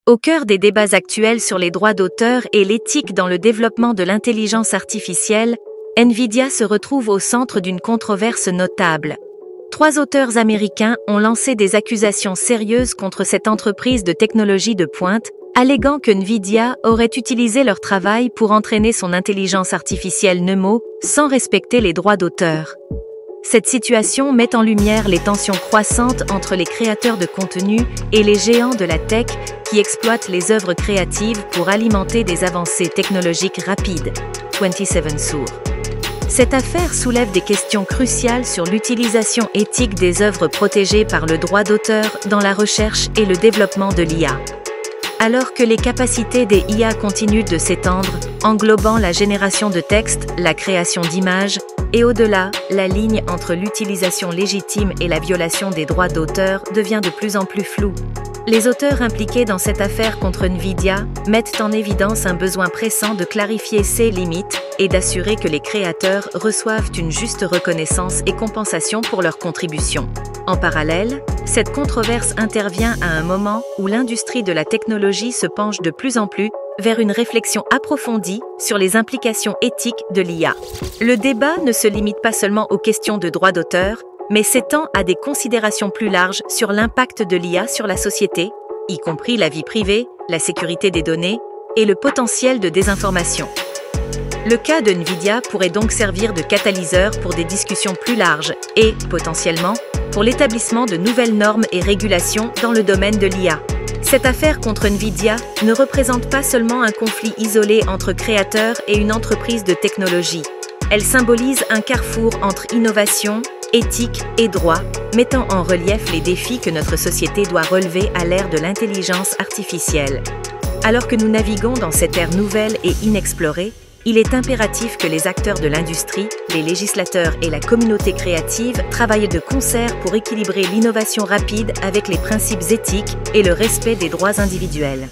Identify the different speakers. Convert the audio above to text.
Speaker 1: Au cœur des débats actuels sur les droits d'auteur et l'éthique dans le développement de l'intelligence artificielle, Nvidia se retrouve au centre d'une controverse notable. 3 auteurs américains ont lancé des accusations sérieuses contre cette entreprise de technologie de pointe, alléguant que Nvidia aurait utilisé leur travail pour entraîner son intelligence artificielle NeMo sans respecter les droits d'auteur. Cette situation met en lumière les tensions croissantes entre les créateurs de contenu et les géants de la tech qui exploitent les œuvres créatives pour alimenter des avancées technologiques rapides. 27 Sur. Cette affaire soulève des questions cruciales sur l'utilisation éthique des œuvres protégées par le droit d'auteur dans la recherche et le développement de l'IA. Alors que les capacités des IA continuent de s'étendre, englobant la génération de textes, la création d'images, et au-delà, la ligne entre l'utilisation légitime et la violation des droits d'auteur devient de plus en plus floue. Les auteurs impliqués dans cette affaire contre Nvidia mettent en évidence un besoin pressant de clarifier ces limites et d'assurer que les créateurs reçoivent une juste reconnaissance et compensation pour leurs contributions. En parallèle, cette controverse intervient à un moment où l'industrie de la technologie se penche de plus en plus vers une réflexion approfondie sur les implications éthiques de l'IA. Le débat ne se limite pas seulement aux questions de droit d'auteur, mais s'étend à des considérations plus larges sur l'impact de l'IA sur la société, y compris la vie privée, la sécurité des données et le potentiel de désinformation. Le cas de Nvidia pourrait donc servir de catalyseur pour des discussions plus larges et, potentiellement, pour l'établissement de nouvelles normes et régulations dans le domaine de l'IA. Cette affaire contre Nvidia ne représente pas seulement un conflit isolé entre créateurs et une entreprise de technologie. Elle symbolise un carrefour entre innovation, éthique et droit, mettant en relief les défis que notre société doit relever à l'ère de l'intelligence artificielle. Alors que nous naviguons dans cette ère nouvelle et inexplorée, il est impératif que les acteurs de l'industrie, les législateurs et la communauté créative travaillent de concert pour équilibrer l'innovation rapide avec les principes éthiques et le respect des droits individuels.